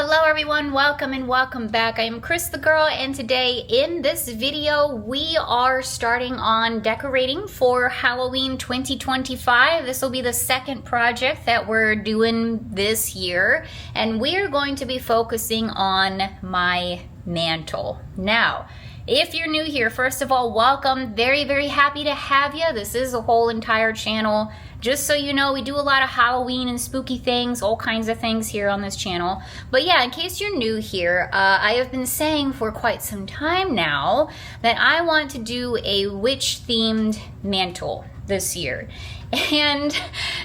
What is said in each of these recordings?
Hello everyone, welcome and welcome back. I am CrisTheGirl, and today in this video we are starting on decorating for Halloween 2025. This will be the second project that we're doing this year, and we are going to be focusing on my mantle. Now, if you're new here, first of all, welcome. Very happy to have you. This is a whole entire channel. Just so you know, we do a lot of Halloween and spooky things, all kinds of things here on this channel. But yeah, in case you're new here, I have been saying for quite some time now that I want to do a witch-themed mantle this year. And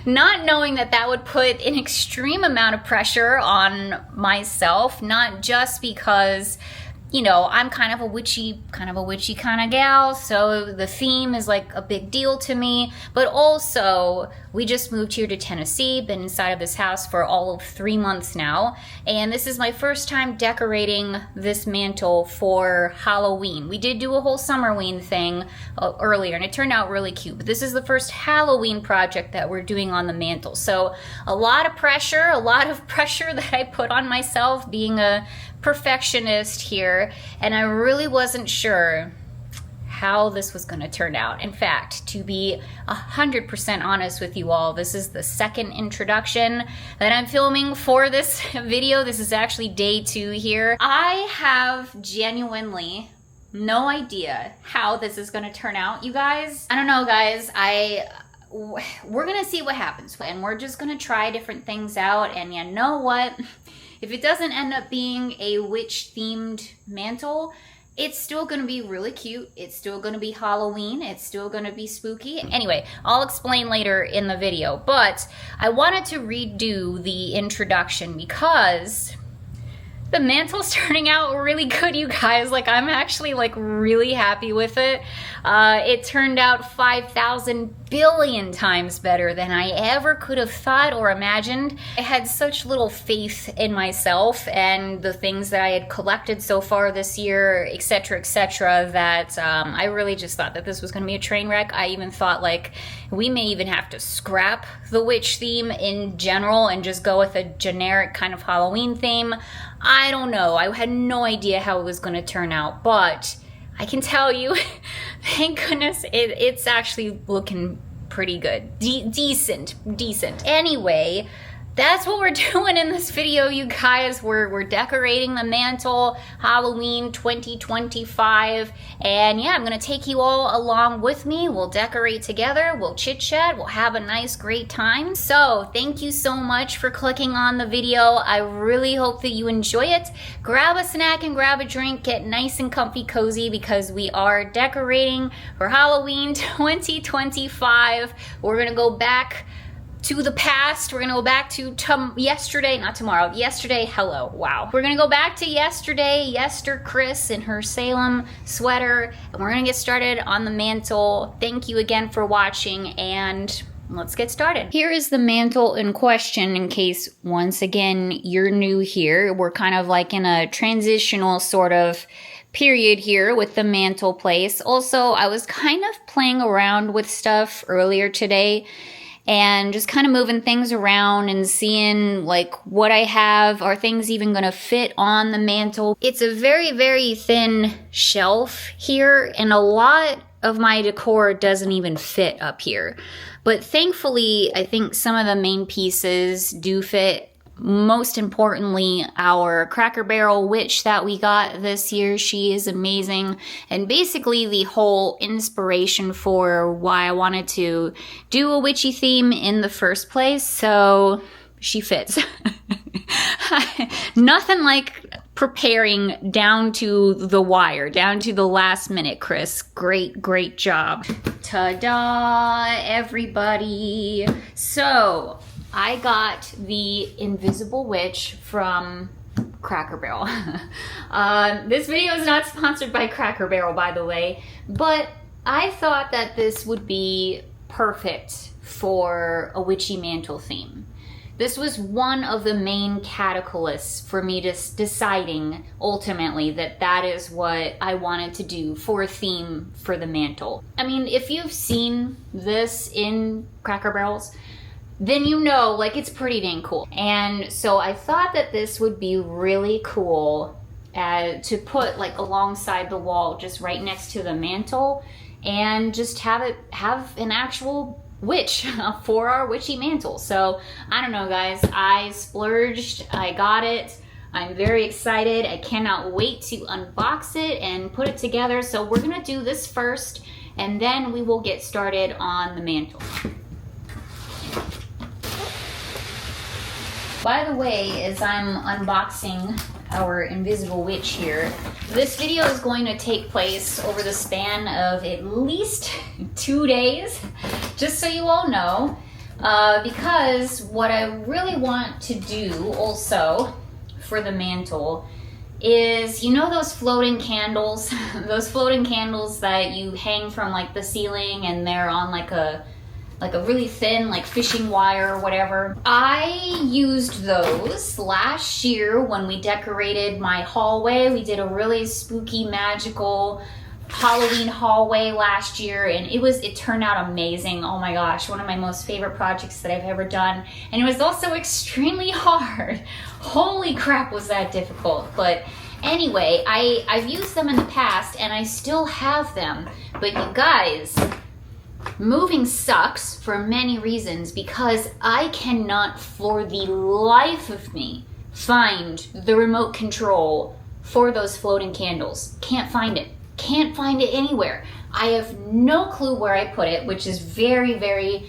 not knowing that that would put an extreme amount of pressure on myself, not just because, you know, I'm kind of a witchy kind of gal, so the theme is like a big deal to me, but also we just moved here to Tennessee, been inside of this house for all of 3 months now, and this is my first time decorating this mantle for Halloween. We did do a whole Summerween thing earlier, and it turned out really cute, but this is the first Halloween project that we're doing on the mantle, so a lot of pressure that I put on myself being a perfectionist here, and I really wasn't sure how this was going to turn out. In fact, to be 100% honest with you all, this is the second introduction that I'm filming for this video. This is actually day 2 here. I have genuinely no idea how this is going to turn out, you guys. I don't know, guys. We're going to see what happens, and we're just going to try different things out, and you know what? If it doesn't end up being a witch-themed mantle, it's still going to be really cute. It's still going to be Halloween. It's still going to be spooky. Anyway, I'll explain later in the video. But I wanted to redo the introduction because the mantle's turning out really good, you guys. Like, I'm actually like really happy with it. It turned out 5,000 billion times better than I ever could have thought or imagined. I had such little faith in myself and the things that I had collected so far this year, etc., that I really just thought that this was going to be a train wreck. I even thought like we may even have to scrap the witch theme in general and just go with a generic kind of Halloween theme. I don't know. I had no idea how it was going to turn out, but I can tell you, thank goodness, it's actually looking pretty good. Decent. Anyway, that's what we're doing in this video, you guys. We're decorating the mantle, Halloween 2025, and yeah, I'm gonna take you all along with me. We'll decorate together, we'll chit chat, we'll have a nice, great time. So thank you so much for clicking on the video. I really hope that you enjoy it. Grab a snack and grab a drink, get nice and comfy cozy, because we are decorating for Halloween 2025. We're gonna go back to the past. We're gonna go back to yesterday, not tomorrow, yesterday, hello, wow. We're gonna go back to yesterday, Yester Cris in her Salem sweater, and we're gonna get started on the mantle. Thank you again for watching, and let's get started. Here is the mantle in question, in case, once again, you're new here. We're kind of like in a transitional sort of period here with the mantle place. Also, I was kind of playing around with stuff earlier today, and just kind of moving things around and seeing like what I have. Are things even gonna fit on the mantle? It's a very thin shelf here, and a lot of my decor doesn't even fit up here. But thankfully, I think some of the main pieces do fit. Most importantly, our Cracker Barrel witch that we got this year. She is amazing, and basically the whole inspiration for why I wanted to do a witchy theme in the first place, so she fits. Nothing like preparing down to the wire, down to the last minute, Cris. Great job. Ta-da, everybody. So I got the Invisible Witch from Cracker Barrel. This video is not sponsored by Cracker Barrel, by the way, but I thought that this would be perfect for a witchy mantle theme. This was one of the main catalysts for me just deciding ultimately that that is what I wanted to do for a theme for the mantle. I mean, if you've seen this in Cracker Barrels, then you know, like, it's pretty dang cool. And so I thought that this would be really cool to put like alongside the wall, just right next to the mantle, and just have an actual witch for our witchy mantle. So I don't know, guys, I splurged, I got it. I'm very excited. I cannot wait to unbox it and put it together. So we're gonna do this first, and then we will get started on the mantle. By the way, as I'm unboxing our invisible witch here, this video is going to take place over the span of at least 2 days, just so you all know, because what I really want to do also for the mantle is, you know, those floating candles, those floating candles that you hang from like the ceiling and they're on like a really thin like fishing wire or whatever. I used those last year when we decorated my hallway. We did a really spooky, magical Halloween hallway last year, and it turned out amazing. Oh my gosh, one of my most favorite projects that I've ever done. And it was also extremely hard. Holy crap, was that difficult. But anyway, I've used them in the past and I still have them. But you guys, moving sucks for many reasons, because I cannot for the life of me find the remote control for those floating candles. Can't find it. Can't find it anywhere. I have no clue where I put it, which is very, very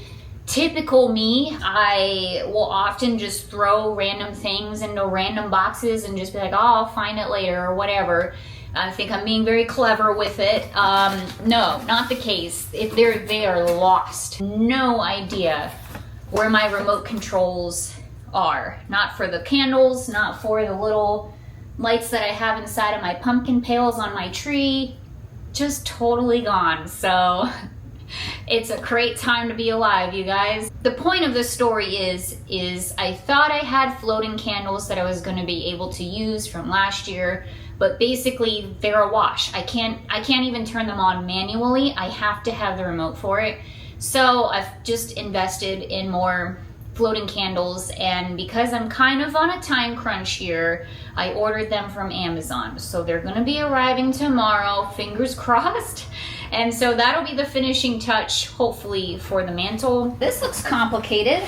typical me. I will often just throw random things into random boxes and just be like, oh, I'll find it later or whatever. I think I'm being very clever with it. No, not the case. They are lost. No idea where my remote controls are. Not for the candles, not for the little lights that I have inside of my pumpkin pails on my tree. Just totally gone. So it's a great time to be alive, you guys. The point of this story is I thought I had floating candles that I was going to be able to use from last year, but basically they're a wash. I can't even turn them on manually. I have to have the remote for it. So I've just invested in more floating candles, and because I'm kind of on a time crunch here, I ordered them from Amazon. So they're gonna be arriving tomorrow, fingers crossed. And so that'll be the finishing touch, hopefully, for the mantle. This looks complicated.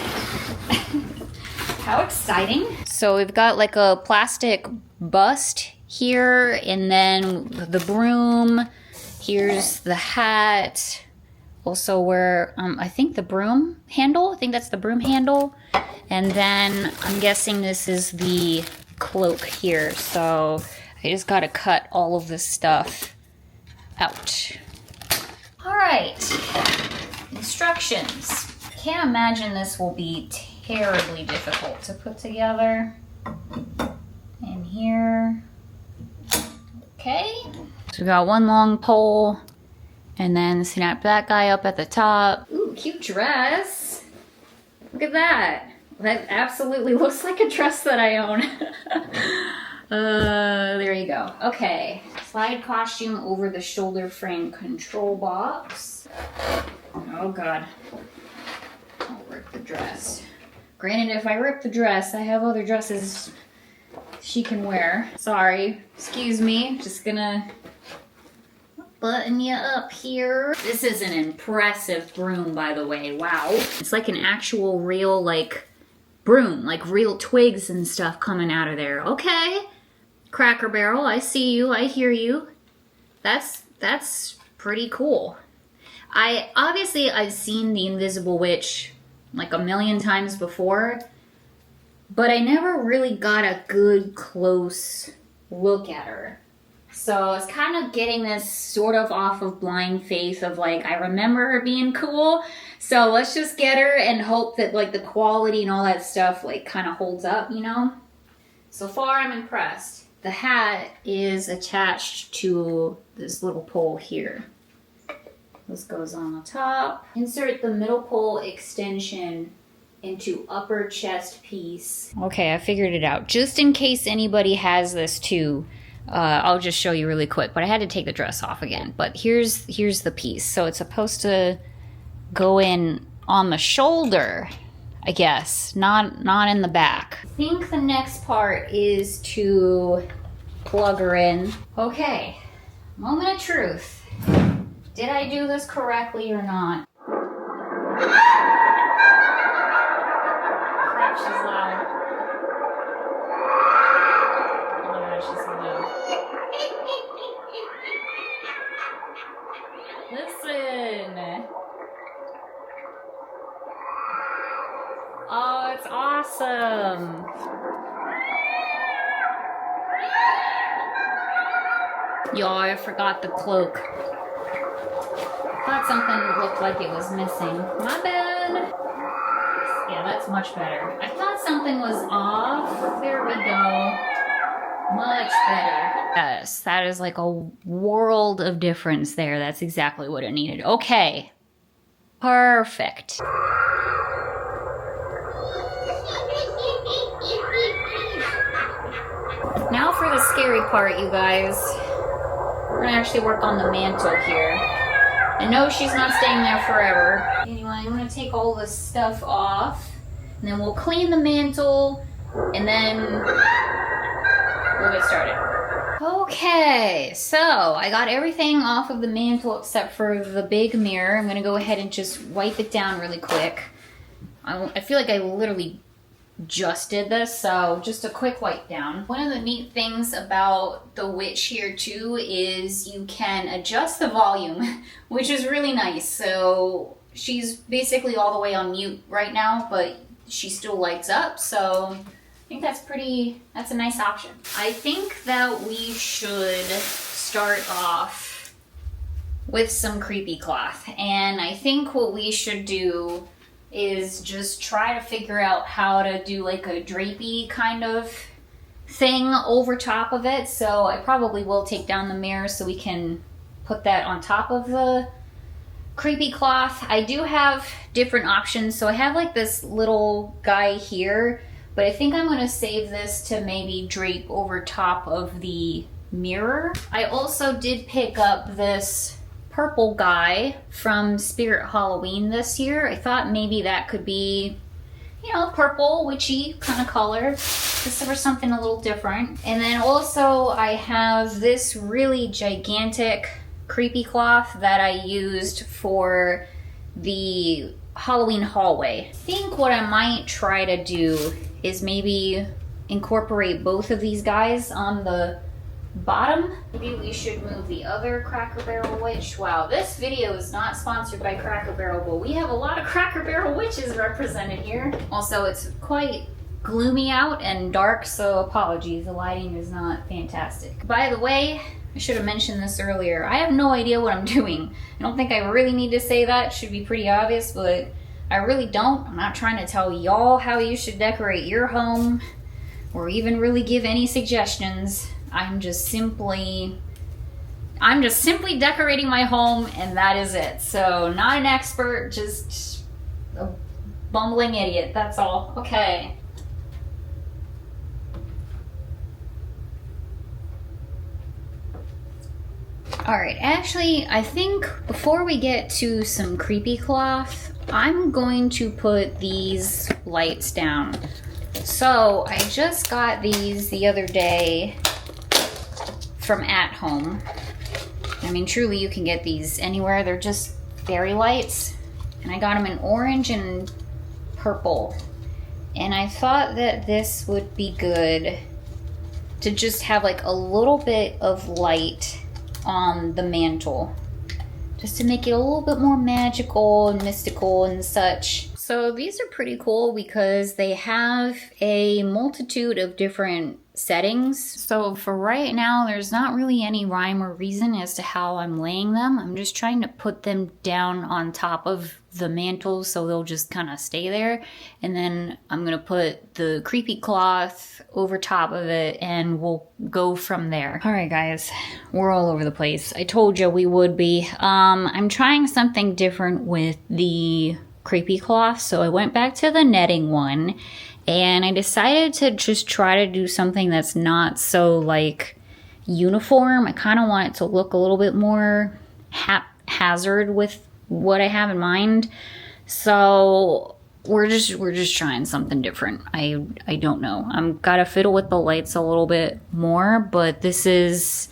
How exciting. So we've got like a plastic bust here, and then the broom. Here's the hat. Also where, I think the broom handle, I think that's the broom handle. And then I'm guessing this is the cloak here. So I just gotta cut all of this stuff out. All right, instructions. Can't imagine this will be terribly difficult to put together. And here, okay. So we got one long pole, and then snap that guy up at the top. Ooh, cute dress. Look at that. That absolutely looks like a dress that I own. There you go. Okay. Slide costume over the shoulder frame control box. Oh God. I'll rip the dress. Granted, if I rip the dress, I have other dresses she can wear. Sorry. Excuse me. Just gonna button you up here. This is an impressive broom, by the way. Wow. It's like an actual real, like, broom. Like real twigs and stuff coming out of there. Okay. Cracker Barrel, I see you. I hear you. That's pretty cool. I've seen the Invisible Witch like a million times before, but I never really got a good close look at her. So I was kind of getting this sort of off of blind faith of like, I remember her being cool, so let's just get her and hope that like the quality and all that stuff like kind of holds up, you know? So far I'm impressed. The hat is attached to this little pole here. This goes on the top. Insert the middle pole extension into upper chest piece. Okay, I figured it out. Just in case anybody has this too, I'll just show you really quick, but I had to take the dress off again. But here's the piece. So it's supposed to go in on the shoulder. I guess. Not in the back. I think the next part is to plug her in. Okay, moment of truth. Did I do this correctly or not? Crap, she's loud. Oh my god, she's so loud. Listen. Oh, it's awesome. Y'all, I forgot the cloak. Thought something looked like it was missing. My bad. Yeah, that's much better. I thought something was off. There we go. Much better. Yes, that is like a world of difference there. That's exactly what it needed. Okay. Perfect. Now for the scary part, you guys. We're gonna actually work on the mantle here. And no, she's not staying there forever. Anyway, I'm gonna take all this stuff off, and then we'll clean the mantle, and then we'll get started. Okay, so I got everything off of the mantle except for the big mirror. I'm gonna go ahead and just wipe it down really quick. I feel like I literally just did this, so just a quick wipe down. One of the neat things about the Witch here too is you can adjust the volume, which is really nice. So she's basically all the way on mute right now, but she still lights up, so I think that's a nice option. I think that we should start off with some creepy cloth, and I think what we should do is just try to figure out how to do like a drapey kind of thing over top of it. So I probably will take down the mirror so we can put that on top of the creepy cloth. I do have different options. So I have like this little guy here, but I think I'm gonna save this to maybe drape over top of the mirror. I also did pick up this purple guy from Spirit Halloween this year. I thought maybe that could be, you know, purple, witchy kind of color, just for something a little different. And then also I have this really gigantic creepy cloth that I used for the Halloween hallway. I think what I might try to do is maybe incorporate both of these guys on the bottom. Maybe we should move the other Cracker Barrel witch. Wow, this video is not sponsored by Cracker Barrel, but we have a lot of Cracker Barrel witches represented here. Also, it's quite gloomy out and dark, so apologies, the lighting is not fantastic. By the way, I should have mentioned this earlier. I have no idea what I'm doing. I don't think I really need to say that. It should be pretty obvious, but I really don't. I'm not trying to tell y'all how you should decorate your home or even really give any suggestions. I'm just simply decorating my home, and that is it. So not an expert, just a bumbling idiot, that's all. Okay. All right, actually, I think before we get to some creepy cloth, I'm going to put these lights down. So I just got these the other day from At Home. I mean, truly, you can get these anywhere. They're just fairy lights. And I got them in orange and purple. And I thought that this would be good to just have like a little bit of light on the mantle, just to make it a little bit more magical and mystical and such. So these are pretty cool because they have a multitude of different settings. So for right now, there's not really any rhyme or reason as to how I'm laying them. I'm just trying to put them down on top of the mantle so they'll just kind of stay there. And then I'm gonna put the creepy cloth over top of it and we'll go from there. All right, guys, we're all over the place. I told you we would be. I'm trying something different with the creepy cloth. So I went back to the netting one and I decided to just try to do something that's not so like uniform. I kind of want it to look a little bit more haphazard with what I have in mind. So we're just trying something different. I don't know. I'm gotta fiddle with the lights a little bit more, but this is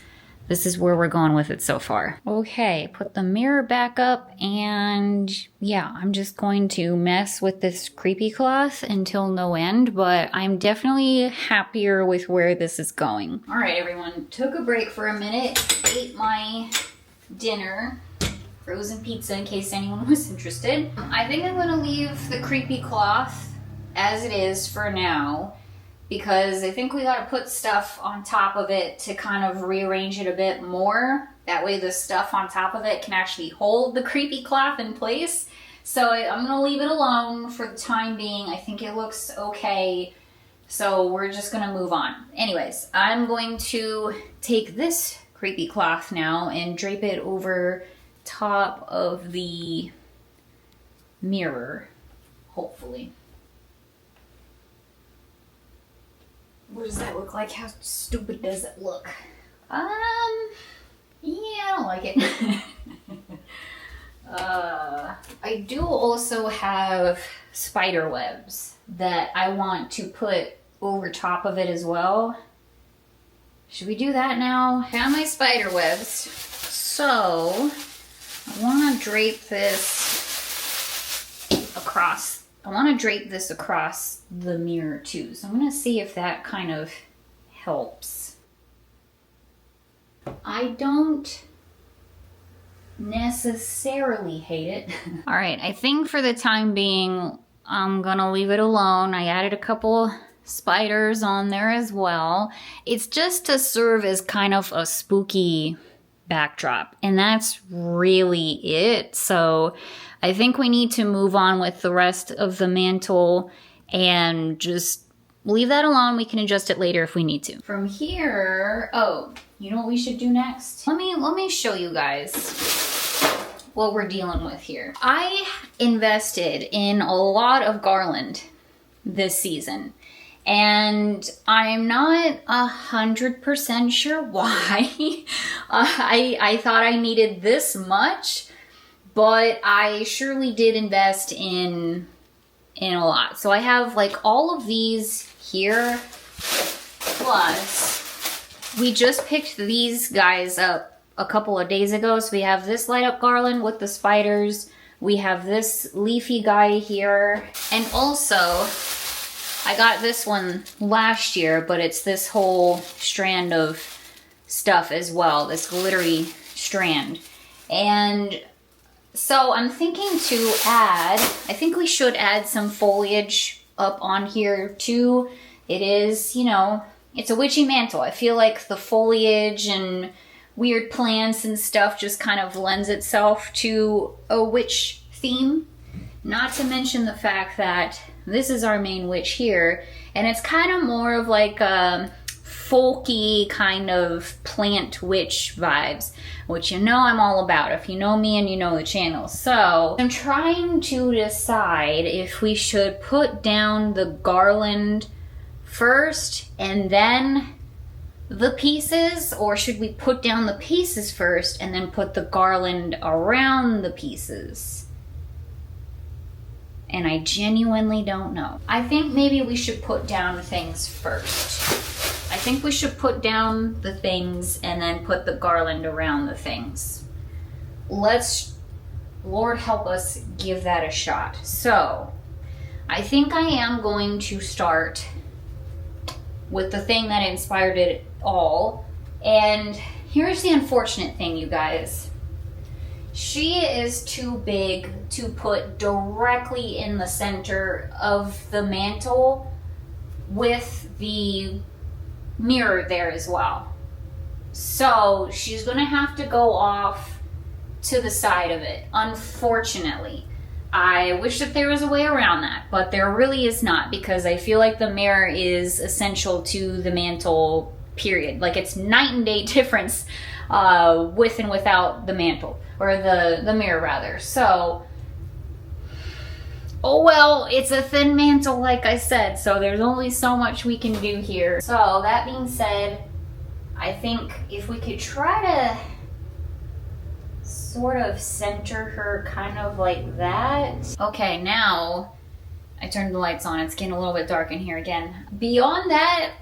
where we're going with it so far. Okay, put the mirror back up, and yeah, I'm just going to mess with this creepy cloth until no end, but I'm definitely happier with where this is going. All right, everyone, took a break for a minute, ate my dinner. Frozen pizza in case anyone was interested. I think I'm gonna leave the creepy cloth as it is for now because I think we gotta put stuff on top of it to kind of rearrange it a bit more. That way the stuff on top of it can actually hold the creepy cloth in place. So I'm gonna leave it alone for the time being. I think it looks okay. So we're just gonna move on. Anyways, I'm going to take this creepy cloth now and drape it over top of the mirror, hopefully. What does that look like? How stupid does it look? Yeah, I don't like it. I do also have spider webs that I want to put over top of it as well. Should we do that now? Found my spider webs. So I want to drape this across. I want to drape this across the mirror too. So I'm going to see if that kind of helps. I don't necessarily hate it. All right, I think for the time being, I'm going to leave it alone. I added a couple spiders on there as well. It's just to serve as kind of a spooky backdrop, and that's really it. So I think we need to move on with the rest of the mantle and just leave that alone. We can adjust it later if we need to. From here, oh, you know what we should do next? Let me show you guys what we're dealing with here. I invested in a lot of garland this season, and I'm not 100% sure why. I thought I needed this much, but I surely did invest in a lot. So I have like all of these here, plus we just picked these guys up a couple of days ago. So we have this light up garland with the spiders. We have this leafy guy here, and also I got this one last year, but it's this whole strand of stuff as well, this glittery strand. And so I'm thinking to add, I think we should add some foliage up on here too. It is, you know, it's a witchy mantle. I feel like the foliage and weird plants and stuff just kind of lends itself to a witch theme. Not to mention the fact that this is our main witch here, and it's kind of more of like a folky kind of plant witch vibes, which you know I'm all about if you know me and you know the channel. So I'm trying to decide if we should put down the garland first and then the pieces, or should we put down the pieces first and then put the garland around the pieces? And I genuinely don't know. I think maybe we should put down things first. I think we should put down the things and then put the garland around the things. Let's, Lord help us, give that a shot. So, I think I am going to start with the thing that inspired it all. And here's the unfortunate thing, you guys. She is too big to put directly in the center of the mantle with the mirror there as well. So she's gonna have to go off to the side of it, unfortunately. I wish that there was a way around that, but there really is not, because I feel like the mirror is essential to the mantle, period. Like, it's night and day difference with and without the mantle, or the mirror rather. So, oh well, it's a thin mantle like I said, so there's only so much we can do here. So that being said, I think if we could try to sort of center her kind of like that. Okay, now I turned the lights on. It's getting a little bit dark in here again. Beyond that,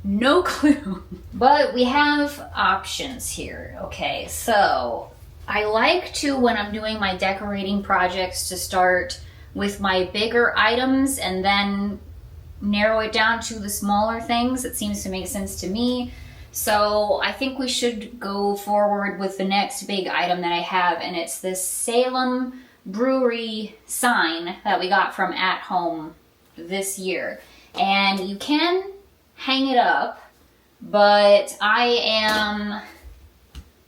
no clue. But we have options here. Okay, so I like to, when I'm doing my decorating projects, to start with my bigger items and then narrow it down to the smaller things. It seems to make sense to me. So I think we should go forward with the next big item that I have, and it's this Salem Brewery sign that we got from At Home this year. And you can hang it up, but I am,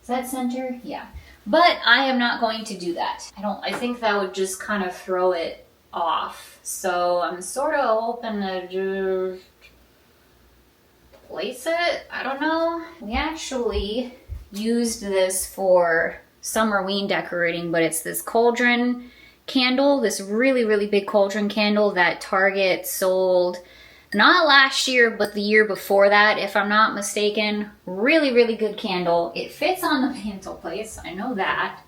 is that center? Yeah. But I am not going to do that. I think that would just kind of throw it off. So I'm sort of hoping to just place it. I don't know. We actually used this for Summerween decorating, but it's this cauldron candle, this really, really big cauldron candle that Target sold not last year, but the year before that, if I'm not mistaken. Really, really good candle. It fits on the mantelpiece, I know that.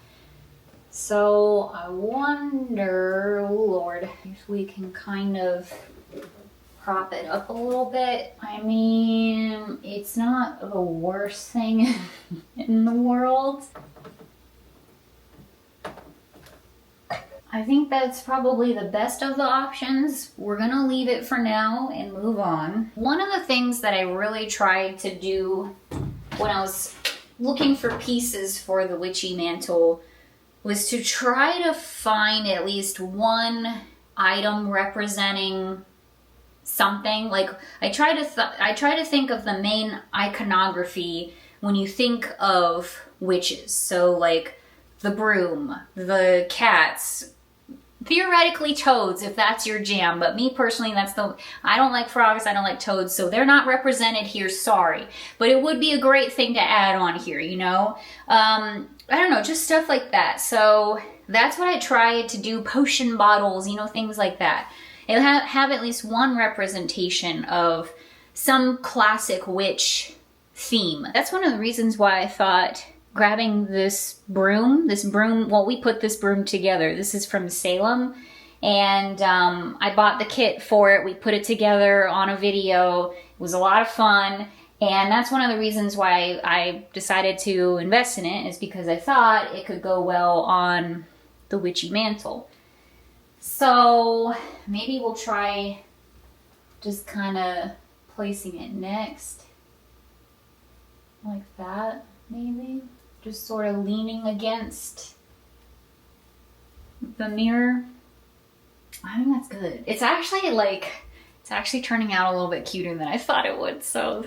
So I wonder, oh Lord, if we can kind of prop it up a little bit. I mean, it's not the worst thing in the world. I think that's probably the best of the options. We're gonna leave it for now and move on. One of the things that I really tried to do when I was looking for pieces for the Witchy mantle was to try to find at least one item representing something. Like I try to think of the main iconography when you think of witches. So like the broom, the cats, theoretically toads if that's your jam, but me personally, I don't like frogs, I don't like toads, so they're not represented here, sorry. But it would be a great thing to add on here, you know? I don't know, just stuff like that. So that's what I tried to do, potion bottles, you know, things like that. It'll have at least one representation of some classic witch theme. That's one of the reasons why I thought grabbing this broom, well, we put this broom together. This is from Salem, and I bought the kit for it. We put it together on a video. It was a lot of fun, and that's one of the reasons why I decided to invest in it, is because I thought it could go well on the Witchy mantle. So maybe we'll try just kind of placing it next, like that, maybe. Just sort of leaning against the mirror. I think that's good. It's actually turning out a little bit cuter than I thought it would. So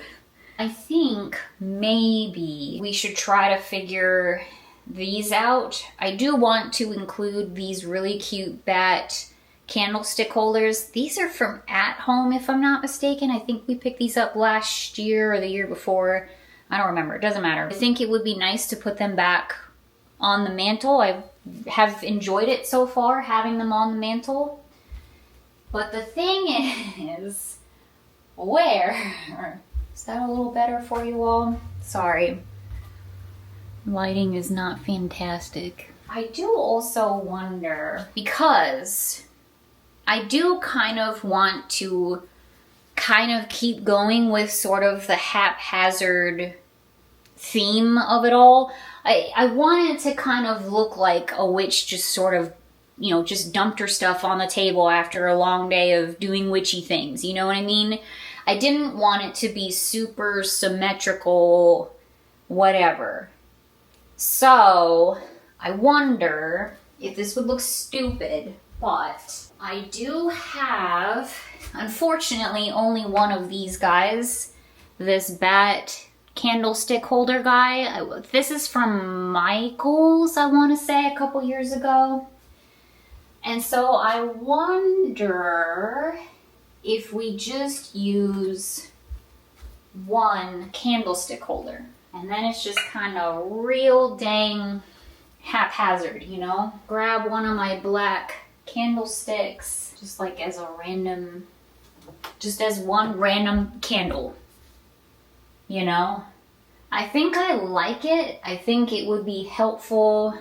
I think maybe we should try to figure these out. I do want to include these really cute bat candlestick holders. These are from At Home, if I'm not mistaken. I think we picked these up last year or the year before. I don't remember, it doesn't matter. I think it would be nice to put them back on the mantle. I have enjoyed it so far, having them on the mantle. But the thing is, where? Is that a little better for you all? Sorry. Lighting is not fantastic. I do also wonder, because I do kind of want to keep going with sort of the haphazard theme of it all. I want it to kind of look like a witch just sort of, you know, just dumped her stuff on the table after a long day of doing witchy things. You know what I mean? I didn't want it to be super symmetrical, whatever. So I wonder if this would look stupid, but I do have, unfortunately, only one of these guys. This bat candlestick holder guy. This is from Michael's, I want to say, a couple years ago. And so I wonder if we just use one candlestick holder. And then it's just kind of real dang haphazard, you know? Grab one of my black candlesticks, just like as a random, just as one random candle, you know? I think I like it. I think it would be helpful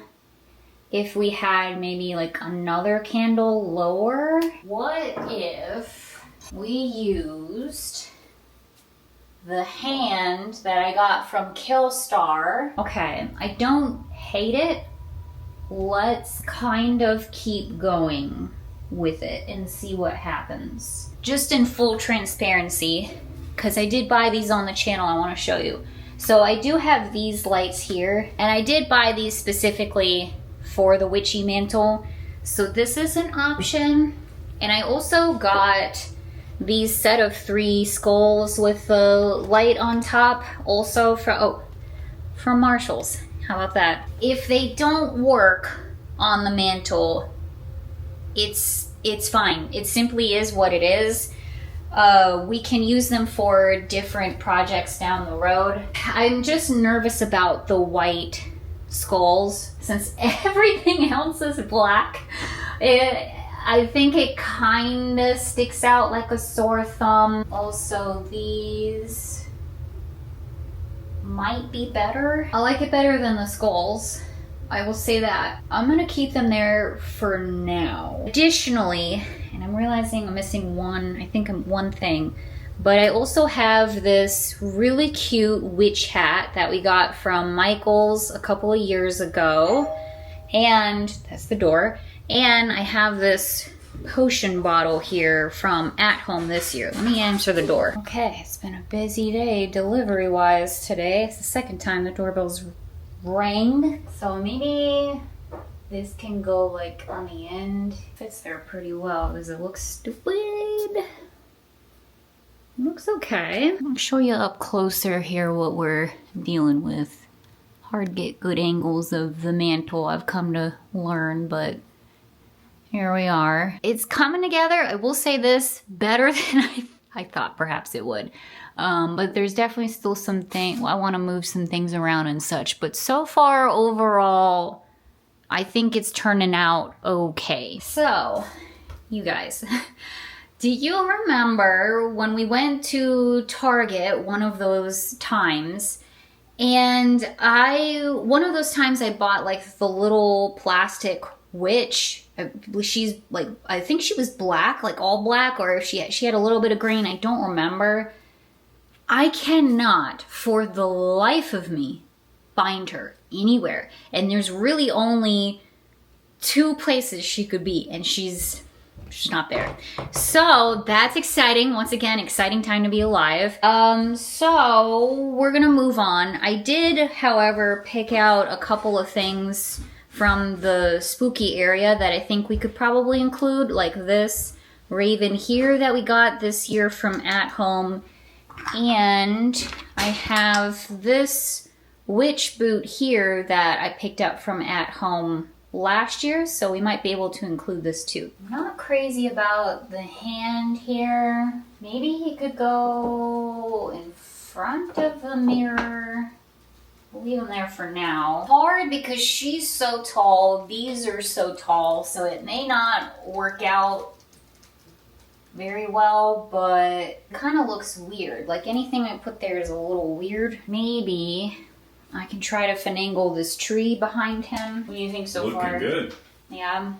if we had maybe like another candle lower. What if we used the hand that I got from Killstar? Okay, I don't hate it. Let's kind of keep going with it and see what happens. Just in full transparency, because I did buy these on the channel, I want to show you. So I do have these lights here, and I did buy these specifically for the Witchy mantle. So this is an option. And I also got these set of 3 skulls with the light on top, also from Marshall's. How about that? If they don't work on the mantle, it's fine. It simply is what it is. We can use them for different projects down the road. I'm just nervous about the white skulls since everything else is black. I think it kind of sticks out like a sore thumb. Also, these might be better. I like it better than the skulls. I will say that. I'm gonna keep them there for now. Additionally, and I'm realizing I'm missing one thing, but I also have this really cute witch hat that we got from Michael's a couple of years ago. And that's the door. And I have this potion bottle here from At Home this year. Let me answer the door. Okay, it's been a busy day delivery-wise today. It's the second time the doorbell's rang. So maybe this can go like on the end. Fits there pretty well. Does it look stupid? Looks okay. I'll show you up closer here what we're dealing with. Hard to get good angles of the mantle, I've come to learn, but here we are. It's coming together. I will say this, better than I thought perhaps it would. But there's definitely still some things, I want to move some things around and such. But so far, overall, I think it's turning out okay. So, you guys, do you remember when we went to Target one of those times? And one of those times I bought like the little plastic witch. She's like, I think she was black, like all black, or if she had a little bit of green, I don't remember. I cannot, for the life of me, find her anywhere. And there's really only 2 places she could be, and she's not there. So that's exciting. Once again, exciting time to be alive. So we're gonna move on. I did, however, pick out a couple of things from the spooky area that I think we could probably include, like this raven here that we got this year from At Home. And I have this witch boot here that I picked up from At Home last year, so we might be able to include this too. I'm not crazy about the hand here. Maybe he could go in front of the mirror. We'll leave him there for now. Hard because she's so tall, these are so tall, so it may not work out very well, but it kind of looks weird. Like anything I put there is a little weird. Maybe I can try to finagle this tree behind him. What do you think so far? Looking good. Yeah.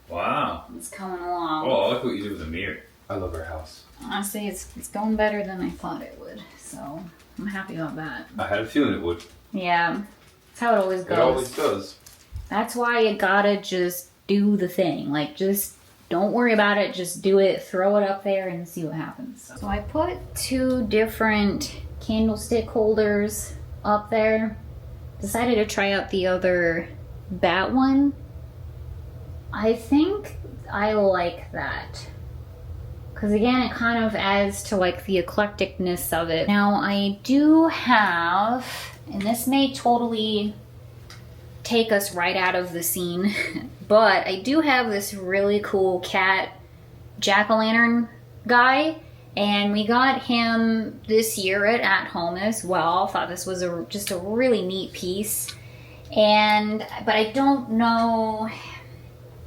Wow. It's coming along. Oh, I like what you did with the mirror. I love our house. Honestly, it's going better than I thought it would, so I'm happy about that. I had a feeling it would. Yeah. That's how it always goes. It always does. That's why you gotta just do the thing. Like, just don't worry about it. Just do it. Throw it up there and see what happens. So I put 2 different candlestick holders up there. Decided to try out the other bat one. I think I like that. Because again, it kind of adds to like the eclecticness of it. Now I do have, and this may totally take us right out of the scene, but I do have this really cool cat jack-o'-lantern guy, and we got him this year at Home as well. Thought this was just a really neat piece, but I don't know,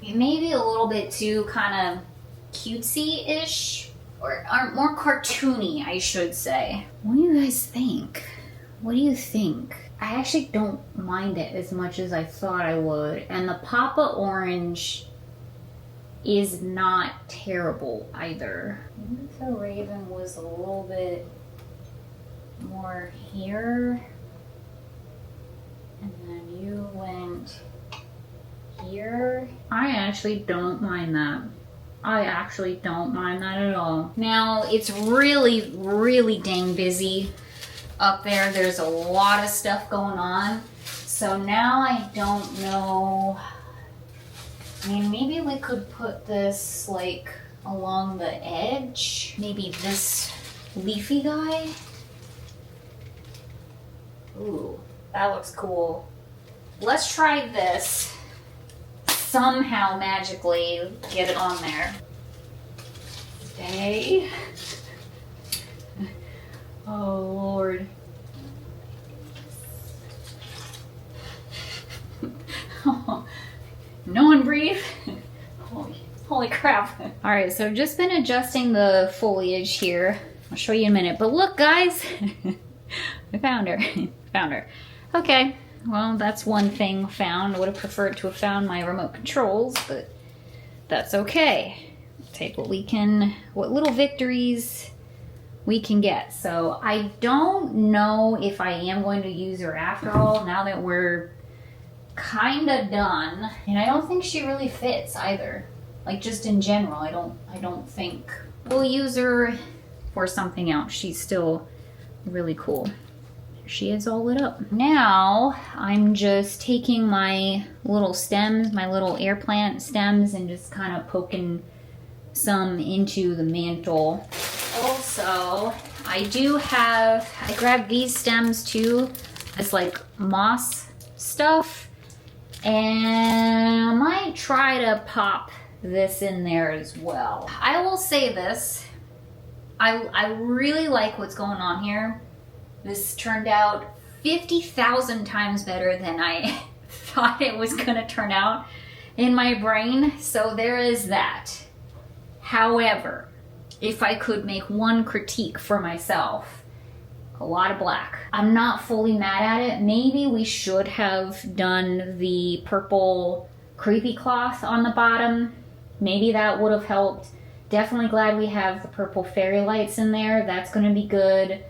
maybe a little bit too kind of cutesy-ish, or more cartoony, I should say. What do you guys think? What do you think? I actually don't mind it as much as I thought I would. And the Papa Orange is not terrible either. Maybe if the Raven was a little bit more here. And then you went here. I actually don't mind that. I actually don't mind that at all. Now, it's really, really dang busy up there. There's a lot of stuff going on. So now I don't know. I mean, maybe we could put this like along the edge. Maybe this leafy guy. Ooh, that looks cool. Let's try this. Somehow magically get it on there. Okay. Oh Lord. No one breathe. Holy crap. All right, so I've just been adjusting the foliage here. I'll show you in a minute, but look guys, I found her. Found her. Okay, well that's one thing found. I would have preferred to have found my remote controls, but that's okay. Take what we can, what little victories we can get. So I don't know if I am going to use her after all, now that we're kind of done. And I don't think she really fits either. Like just in general, I don't think we'll use her for something else. She's still really cool. Here she is all lit up. Now I'm just taking my little stems, my little air plant stems, and just kind of poking some into the mantle. Also, I grabbed these stems too. It's like moss stuff. And I might try to pop this in there as well. I will say this. I really like what's going on here. This turned out 50,000 times better than I thought it was gonna turn out in my brain. So there is that. However, if I could make one critique for myself, a lot of black. I'm not fully mad at it. Maybe we should have done the purple creepy cloth on the bottom. Maybe that would have helped. Definitely glad we have the purple fairy lights in there. That's going to be good.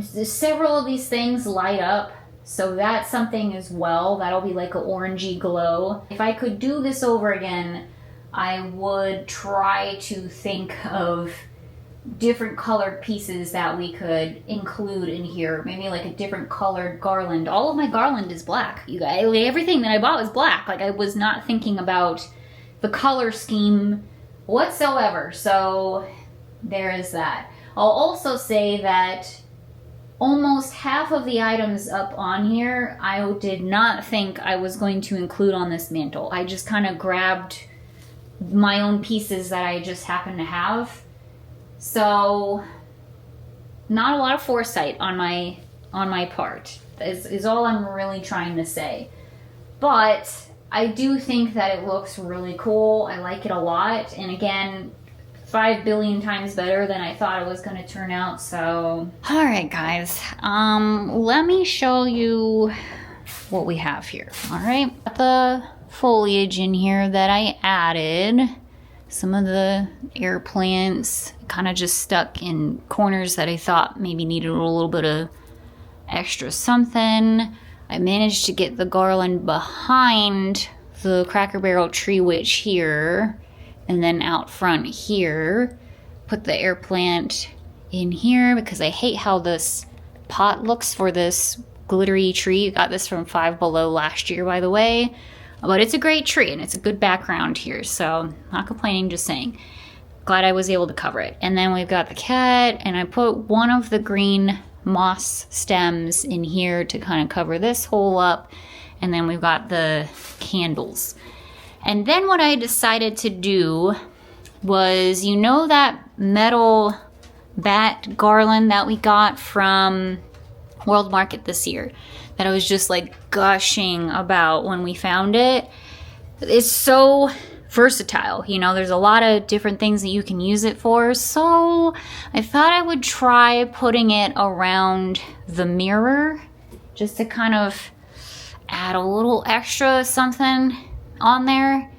Several of these things light up, so that's something as well. That'll be like an orangey glow. If I could do this over again, I would try to think of different colored pieces that we could include in here. Maybe like a different colored garland. All of my garland is black, you guys. Everything that I bought was black. Like I was not thinking about the color scheme whatsoever. So there is that. I'll also say that almost half of the items up on here I did not think I was going to include on this mantle. I just kind of grabbed my own pieces that I just happen to have. So not a lot of foresight on my part is all I'm really trying to say. But I do think that it looks really cool. I like it a lot. And again, 5 billion times better than I thought it was going to turn out. So, all right, guys. Let me show you what we have here. All right. The foliage in here that I added. Some of the air plants kind of just stuck in corners that I thought maybe needed a little bit of extra something. I managed to get the garland behind the Cracker Barrel Tree Witch here, and then out front here. Put the air plant in here because I hate how this pot looks for this glittery tree. Got this from Five Below last year, by the way. But it's a great tree and it's a good background here, so not complaining, just saying. Glad I was able to cover it. And then we've got the cat, and I put one of the green moss stems in here to kind of cover this hole up. And then we've got the candles. And then what I decided to do was, you know that metal bat garland that we got from World Market this year that I was just like gushing about when we found it? It's so versatile. You know, there's a lot of different things that you can use it for. So I thought I would try putting it around the mirror just to kind of add a little extra something on there.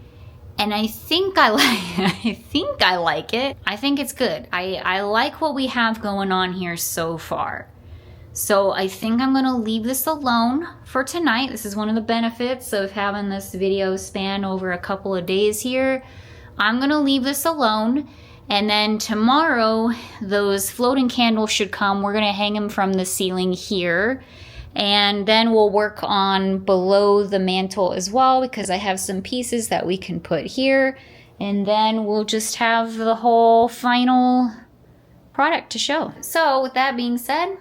And I think I like it. I think it's good. I like what we have going on here so far. So I think I'm gonna leave this alone for tonight. This is one of the benefits of having this video span over a couple of days here. I'm gonna leave this alone. And then tomorrow, those floating candles should come. We're gonna hang them from the ceiling here. And then we'll work on below the mantle as well, because I have some pieces that we can put here. And then we'll just have the whole final product to show. So with that being said,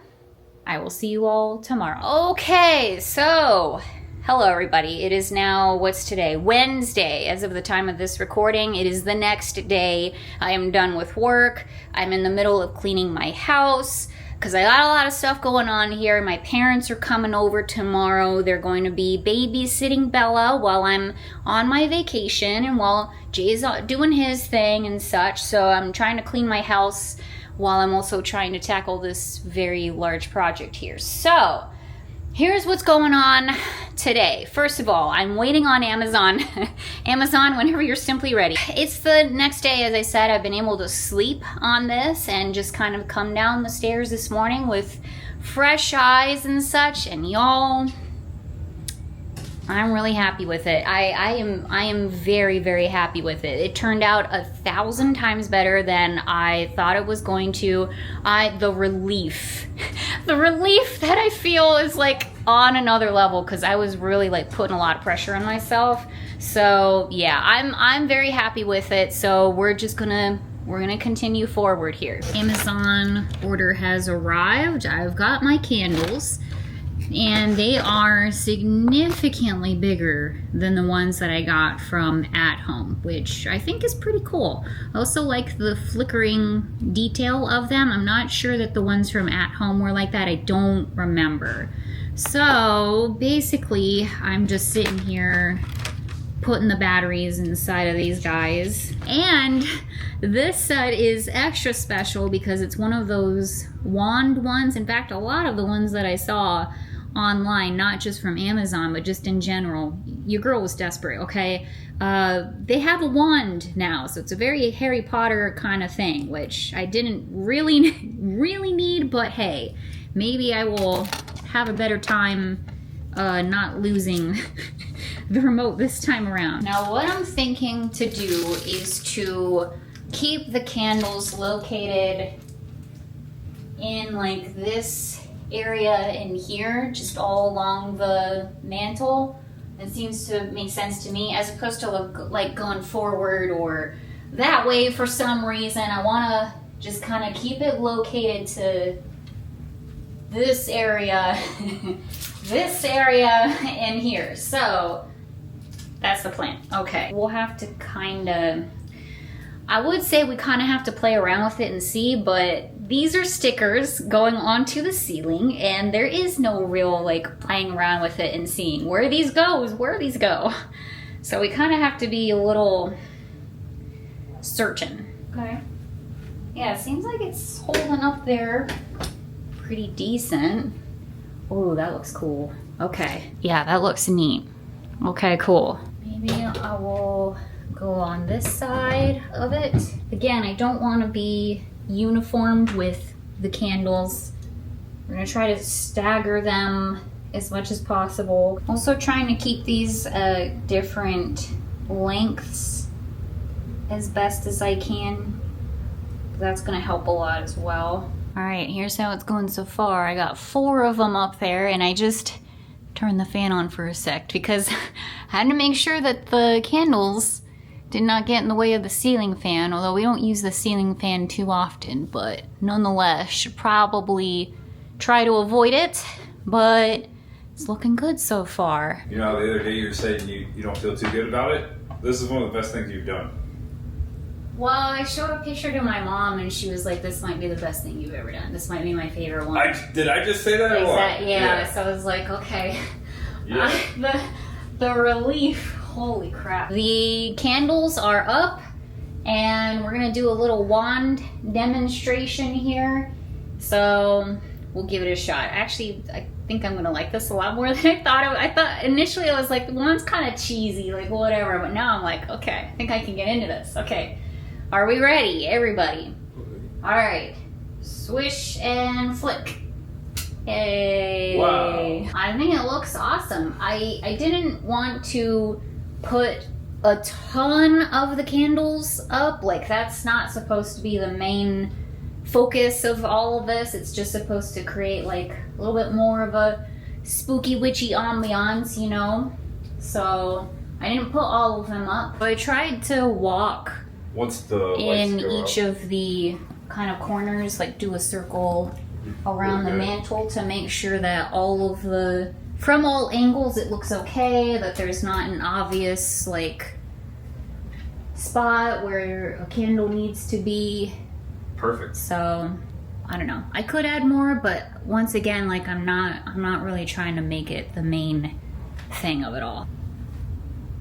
I will see you all tomorrow. Okay, so hello everybody. It is now, what's today? Wednesday. As of the time of this recording, it is the next day. I am done with work. I'm in the middle of cleaning my house, because I got a lot of stuff going on here. My parents are coming over tomorrow. They're going to be babysitting Bella while I'm on my vacation and while Jay's doing his thing and such. So I'm trying to clean my house while I'm also trying to tackle this very large project here. So here's what's going on today. First of all, I'm waiting on Amazon. Amazon, whenever you're simply ready. It's the next day, as I said. I've been able to sleep on this and just kind of come down the stairs this morning with fresh eyes and such. And y'all, I'm really happy with it. I am very, very happy with it. It turned out 1,000 times better than I thought it was going to. The relief that I feel is like on another level, because I was really like putting a lot of pressure on myself. So yeah, I'm very happy with it. So we're gonna continue forward here. Amazon order has arrived. I've got my candles. And they are significantly bigger than the ones that I got from At Home, which I think is pretty cool. I also like the flickering detail of them. I'm not sure that the ones from At Home were like that. I don't remember. So basically, I'm just sitting here putting the batteries inside of these guys. And this set is extra special because it's one of those wand ones. In fact, a lot of the ones that I saw online, not just from Amazon, but just in general, your girl was desperate, okay? They have a wand now, so it's a very Harry Potter kind of thing, which I didn't really need, but hey, maybe I will have a better time not losing the remote this time around. Now what I'm thinking to do is to keep the candles located in like this area in here, just all along the mantle. It seems to make sense to me, as opposed to like going forward or that way for some reason. I want to just kind of keep it located to this area, this area in here. So that's the plan. Okay, we'll have to kind of, I would say we kind of have to play around with it and see, but these are stickers going onto the ceiling, and there is no real like playing around with it and seeing where these go. So we kind of have to be a little searching. Okay. Yeah, it seems like it's holding up there pretty decent. Oh, that looks cool. Okay. Yeah, that looks neat. Okay, cool. Maybe I will go on this side of it. Again, I don't want to be uniformed with the candles. We're gonna try to stagger them as much as possible. Also trying to keep these different lengths as best as I can. That's gonna help a lot as well. All right, here's how it's going so far. I got 4 of them up there, and I just turned the fan on for a sec because I had to make sure that the candles did not get in the way of the ceiling fan, although we don't use the ceiling fan too often, but nonetheless, should probably try to avoid it, but it's looking good so far. You know, the other day you were saying you don't feel too good about it? This is one of the best things you've done. Well, I showed a picture to my mom, and she was like, this might be the best thing you've ever done. This might be my favorite one. Did I just say that or what? Yeah, so I was like, okay. Yeah. The relief Holy crap. The candles are up, and we're gonna do a little wand demonstration here. So we'll give it a shot. Actually, I think I'm gonna like this a lot more than I thought. I thought initially I was like, the one's kind of cheesy, like whatever, but now I'm like, okay, I think I can get into this. Okay, are we ready, everybody? All right, swish and flick. Hey. Wow. I think it looks awesome. I didn't want to put a ton of the candles up. Like, that's not supposed to be the main focus of all of this. It's just supposed to create like a little bit more of a spooky witchy ambiance, you know? So I didn't put all of them up. But I tried to walk Once the in lights go each up. of the kind of corners, like do a circle around the mantle to make sure that all of the, from all angles it looks okay, that there's not an obvious like spot where a candle needs to be. Perfect. So I don't know, I could add more, but once again, like I'm not really trying to make it the main thing of it all.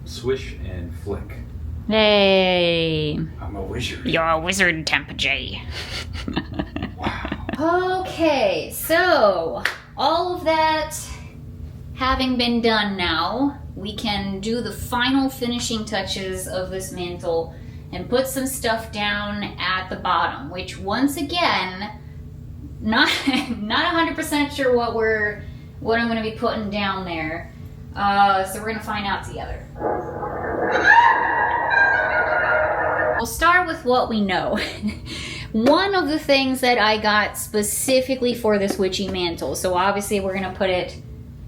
Swish and flick. Hey, I'm a wizard. you're a wizard, Tampa Jay. Wow. Okay, so all of that having been done now, we can do the final finishing touches of this mantle and put some stuff down at the bottom, which once again, not 100% sure what I'm going to be putting down there. So we're going to find out together. We'll start with what we know. One of the things that I got specifically for this witchy mantle, so obviously we're gonna put it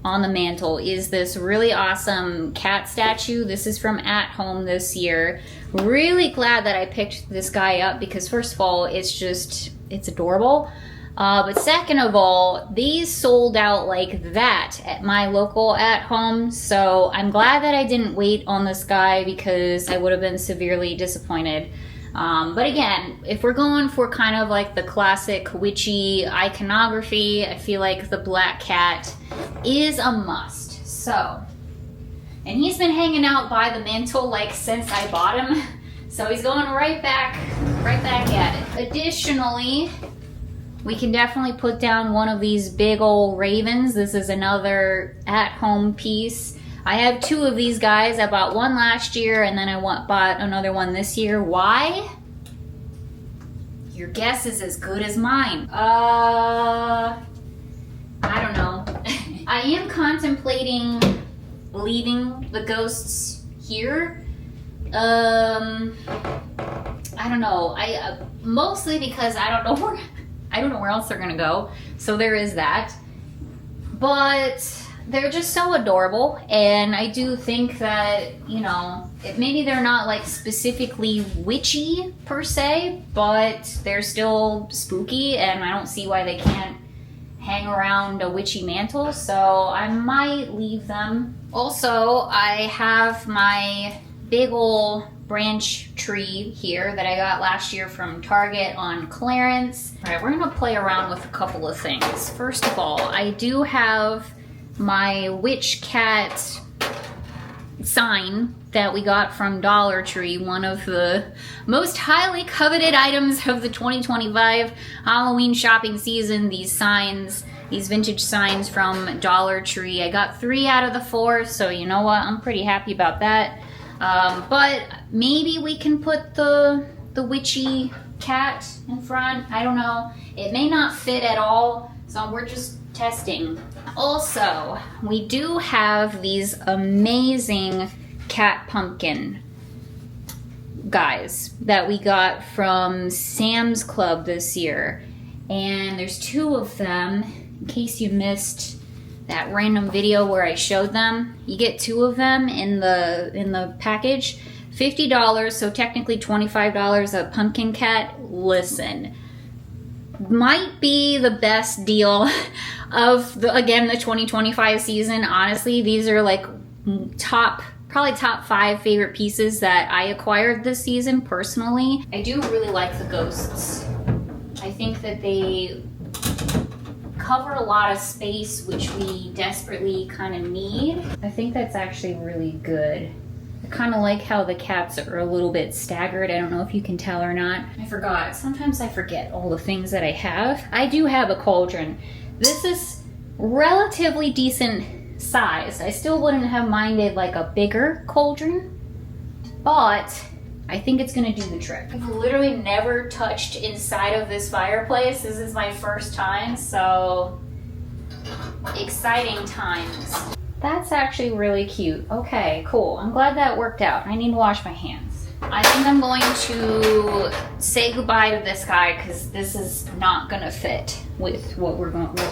on the mantle, is this really awesome cat statue. This is from At Home this year. Really glad that I picked this guy up because first of all, it's adorable. But second of all, these sold out like that at my local At Home. So I'm glad that I didn't wait on this guy because I would have been severely disappointed. But again, if we're going for kind of like the classic witchy iconography, I feel like the black cat is a must. So, and he's been hanging out by the mantle like since I bought him. So he's going right back at it. Additionally, we can definitely put down one of these big old ravens. This is another at-home piece. I have two of these guys. I bought one last year and then I bought another one this year. Why? Your guess is as good as mine. I don't know. I am contemplating leaving the ghosts here. I don't know. Mostly because I don't know where else they're gonna go. So there is that. But they're just so adorable, and I do think that, you know, maybe they're not like specifically witchy per se, but they're still spooky, and I don't see why they can't hang around a witchy mantle, so I might leave them. Also, I have my big ol' branch tree here that I got last year from Target on clearance. All right, we're gonna play around with a couple of things. First of all, I do have my witch cat sign that we got from Dollar Tree, one of the most highly coveted items of the 2025 Halloween shopping season. These signs, these vintage signs from Dollar Tree. I got 3 out of the 4, so you know what? I'm pretty happy about that. But maybe we can put the witchy cat in front. I don't know. It may not fit at all, so we're just testing. Also, we do have these amazing cat pumpkin guys that we got from Sam's Club this year. And there's 2 of them. In case you missed that random video where I showed them, you get 2 of them in the package. $50, so technically $25 a pumpkin cat. Listen, might be the best deal of the 2025 season. Honestly, these are like probably top 5 favorite pieces that I acquired this season personally. I do really like the ghosts. I think that they cover a lot of space, which we desperately kind of need. I think that's actually really good. kind of like how the cats are a little bit staggered. I don't know if you can tell or not. I forgot. Sometimes I forget all the things that I have. I do have a cauldron. This is relatively decent size. I still wouldn't have minded like a bigger cauldron, but I think it's gonna do the trick. I've literally never touched inside of this fireplace. This is my first time, so exciting times. That's actually really cute. Okay, cool. I'm glad that worked out. I need to wash my hands. I think I'm going to say goodbye to this guy because this is not gonna fit with what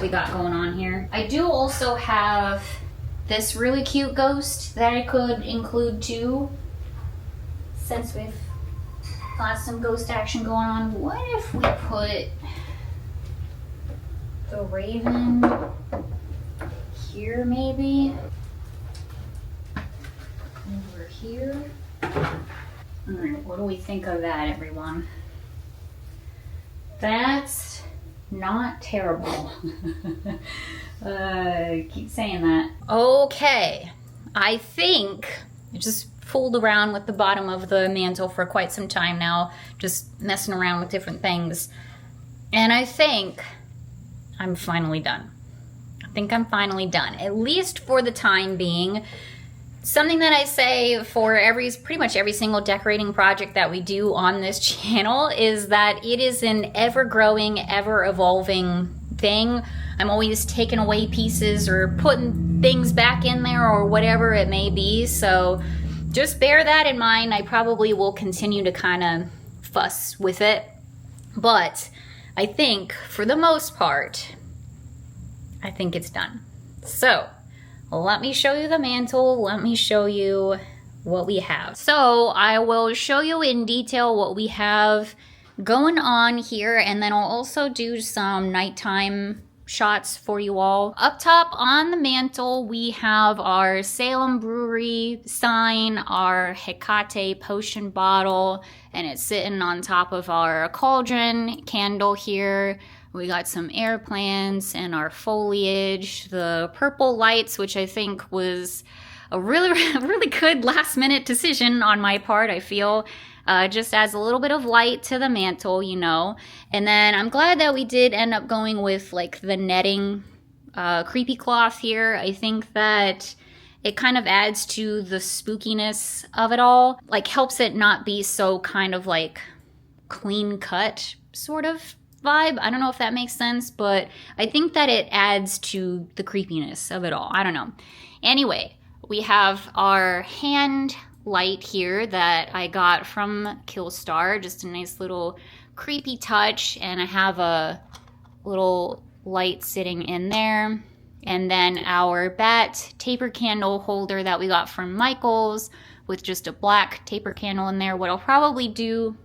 we got going on here. I do also have this really cute ghost that I could include too, since we've got some ghost action going on. What if we put the raven here maybe? Over here? Alright, what do we think of that, everyone? That's not terrible. Keep saying that. Okay, I think I just fooled around with the bottom of the mantle for quite some time now, just messing around with different things. And I think I'm finally done. I think I'm finally done, at least for the time being. Something that I say for pretty much every single decorating project that we do on this channel is that it is an ever-growing, ever-evolving thing. I'm always taking away pieces or putting things back in there or whatever it may be, so just bear that in mind. I probably will continue to kind of fuss with it, but I think for the most part, I think it's done. So let me show you the mantle. Let me show you what we have. So I will show you in detail what we have going on here, and then I'll also do some nighttime shots for you all. Up top on the mantle, we have our Salem Brewery sign, our Hecate potion bottle, and it's sitting on top of our cauldron candle here. We got some air plants and our foliage, the purple lights, which I think was a really good last minute decision on my part, I feel. Just adds a little bit of light to the mantle, you know. And then I'm glad that we did end up going with like the netting creepy cloth here. I think that it kind of adds to the spookiness of it all. Like helps it not be so kind of like clean cut sort of vibe. I don't know if that makes sense, but I think that it adds to the creepiness of it all. I don't know. Anyway, we have our hand light here that I got from Killstar, just a nice little creepy touch, and I have a little light sitting in there. And then our bat taper candle holder that we got from Michael's with just a black taper candle in there. What I'll probably do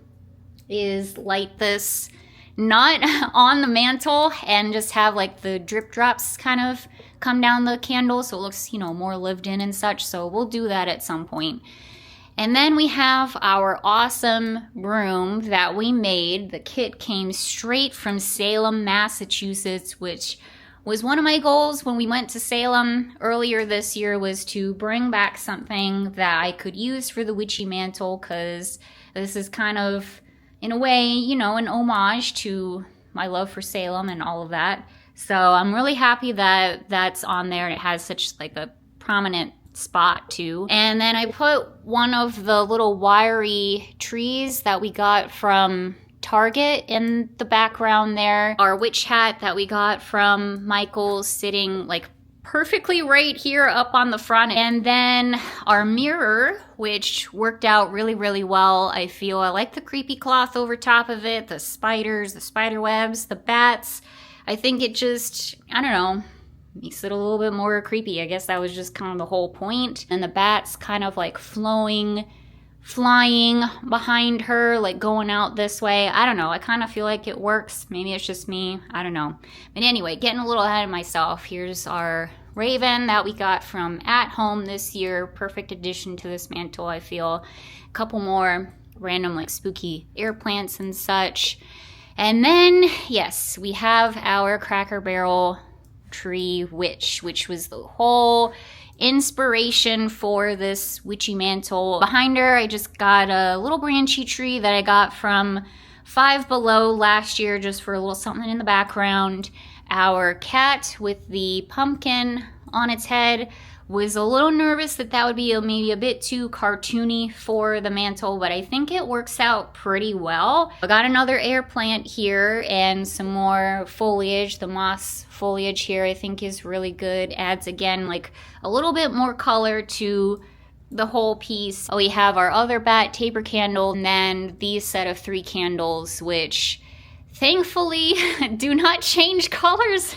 is light this not on the mantle and just have like the drip drops kind of come down the candle so it looks, you know, more lived in and such. So we'll do that at some point. And then we have our awesome broom that we made. The kit came straight from Salem, Massachusetts, which was one of my goals when we went to Salem earlier this year, was to bring back something that I could use for the Witchy mantle, because this is kind of, in a way, you know, an homage to my love for Salem and all of that. So I'm really happy that that's on there, and it has such like a prominent spot too. And then I put one of the little wiry trees that we got from Target in the background there. Our witch hat that we got from Michael's sitting like perfectly right here up on the front. And then our mirror, which worked out really well, I feel. I like the creepy cloth over top of it, the spiders, the spider webs, the bats. I think it just, I don't know, makes it a little bit more creepy. I guess that was just kind of the whole point. And the bats kind of like flying behind her, like going out this way. I don't know. I kind of feel like it works. Maybe it's just me. I don't know. But anyway, getting a little ahead of myself. Here's our raven that we got from At Home this year. Perfect addition to this mantle, I feel. A couple more random like spooky air plants and such. And then, yes, we have our Cracker Barrel tree witch, which was the whole inspiration for this witchy mantle. Behind her, I just got a little branchy tree that I got from Five Below last year, just for a little something in the background. Our cat with the pumpkin on its head was a little nervous that that would be maybe a bit too cartoony for the mantle, but I think it works out pretty well. I got another air plant here and some more foliage. The moss foliage here I think is really good. Adds, again, like a little bit more color to the whole piece. We have our other bat taper candle, and then these set of 3 candles, which thankfully do not change colors,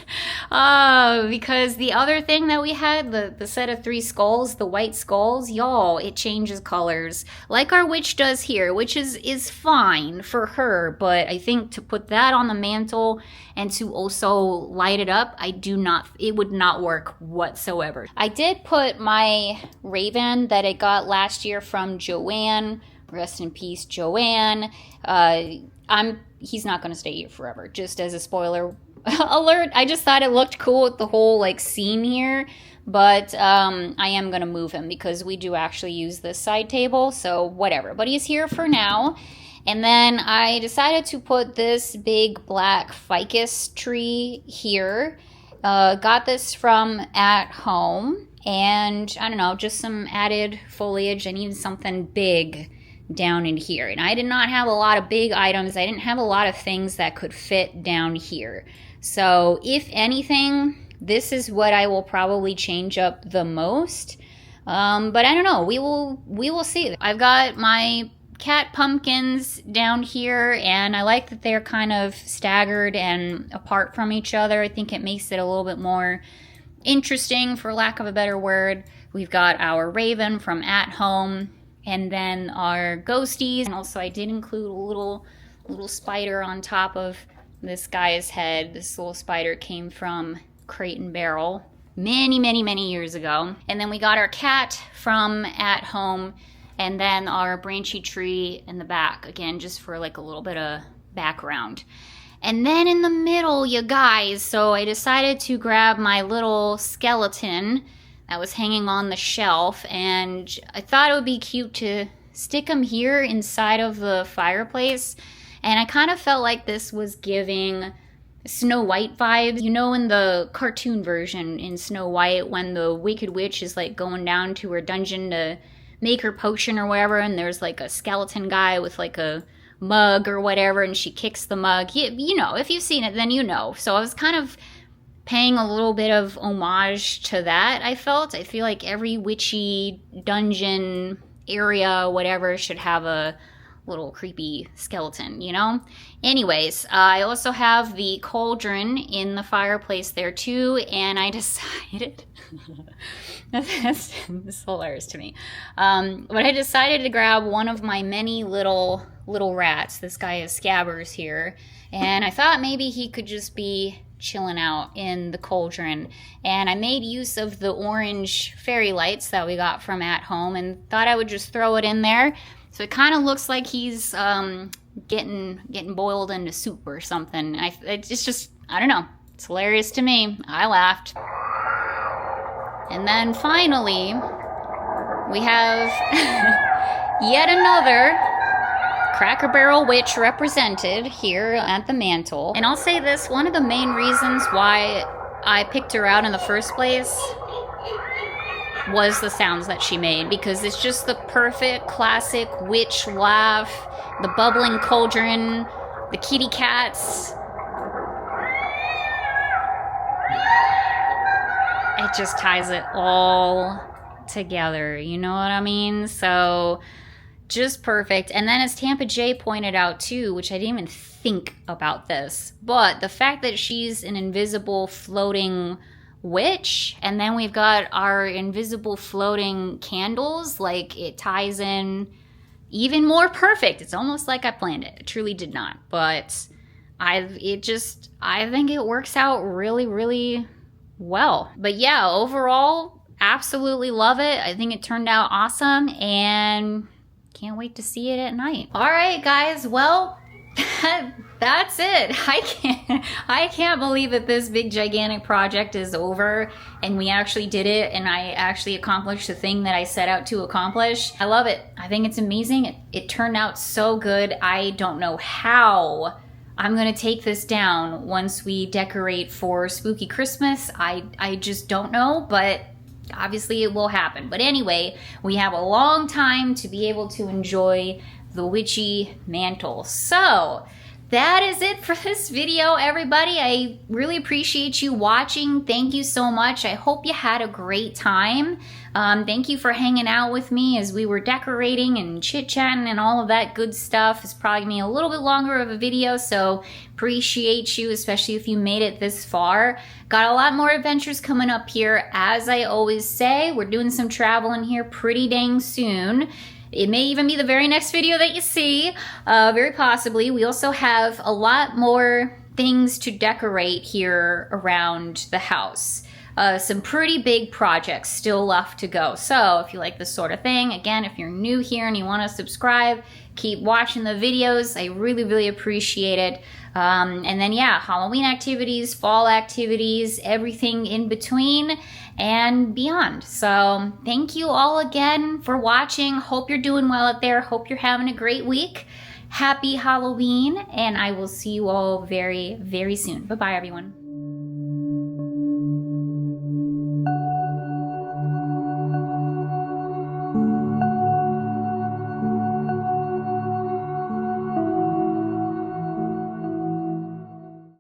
because the other thing that we had, the set of 3 skulls, the white skulls, y'all, it changes colors like our witch does here, which is fine for her, but I think to put that on the mantle and to also light it up, it would not work whatsoever. I did put my raven that I got last year from Joanne, rest in peace Joanne. He's not going to stay here forever, just as a spoiler alert. I just thought it looked cool with the whole like scene here, but I am going to move him because we do actually use this side table, so whatever. But he's here for now. And then I decided to put this big black ficus tree here. Got this from At Home, and I don't know, just some added foliage. I needed something big down in here, and I did not have a lot of big items. I didn't have a lot of things that could fit down here, so if anything, this is what I will probably change up the most, but I don't know, we will see. I've got my cat pumpkins down here, and I like that they're kind of staggered and apart from each other. I think it makes it a little bit more interesting, for lack of a better word. We've got our raven from At Home, and then our ghosties. And also I did include a little spider on top of this guy's head. This little spider came from Crate and Barrel many years ago. And then we got our cat from At Home, and then our branchy tree in the back, again, just for like a little bit of background. And then in the middle, you guys, so I decided to grab my little skeleton that was hanging on the shelf, and I thought it would be cute to stick him here inside of the fireplace. And I kind of felt like this was giving Snow White vibes. You know, in the cartoon version in Snow White, when the Wicked Witch is like going down to her dungeon to make her potion or whatever, and there's like a skeleton guy with like a mug or whatever, and she kicks the mug. You know, if you've seen it, then you know. So I was kind of paying a little bit of homage to that, I feel like every witchy dungeon area, whatever, should have a little creepy skeleton, you know? Anyways, I also have the cauldron in the fireplace there too, and I decided, that's hilarious to me, but I decided to grab one of my many little rats. This guy is Scabbers here, and I thought maybe he could just be chilling out in the cauldron, and I made use of the orange fairy lights that we got from At Home and thought I would just throw it in there, so it kind of looks like he's getting boiled into soup or something. It's just, I don't know, it's hilarious to me. I laughed. And then finally we have yet another Cracker Barrel witch represented here at the mantle. And I'll say this, one of the main reasons why I picked her out in the first place was the sounds that she made, because it's just the perfect classic witch laugh, the bubbling cauldron, the kitty cats. It just ties it all together, you know what I mean? So just perfect. And then as Tampa Jay pointed out too, which I didn't even think about this, but the fact that she's an invisible floating witch, and then we've got our invisible floating candles, like it ties in even more perfect. It's almost like I planned it. It truly did not, but I think it works out really well. But yeah, overall, absolutely love it. I think it turned out awesome, and can't wait to see it at night. All right, guys. Well, That's it. I can't believe that this big gigantic project is over and we actually did it and I actually accomplished the thing that I set out to accomplish. I love it. I think it's amazing. It turned out so good. I don't know how I'm gonna take this down once we decorate for spooky Christmas. I just don't know, but obviously it will happen. But anyway, we have a long time to be able to enjoy the witchy mantle. So that is it for this video, everybody. I really appreciate you watching. Thank you so much. I hope you had a great time. Thank you for hanging out with me as we were decorating and chit-chatting and all of that good stuff. It's probably gonna be a little bit longer of a video, so appreciate you, especially if you made it this far. Got a lot more adventures coming up here. As I always say, we're doing some traveling here pretty dang soon. It may even be the very next video that you see, very possibly. We also have a lot more things to decorate here around the house. Some pretty big projects still left to go. So if you like this sort of thing, again, if you're new here and you want to subscribe, keep watching the videos. I really, really appreciate it. And then, yeah, Halloween activities, fall activities, everything in between and beyond. So thank you all again for watching. Hope you're doing well out there. Hope you're having a great week. Happy Halloween, and I will see you all very, very soon. Bye-bye, everyone.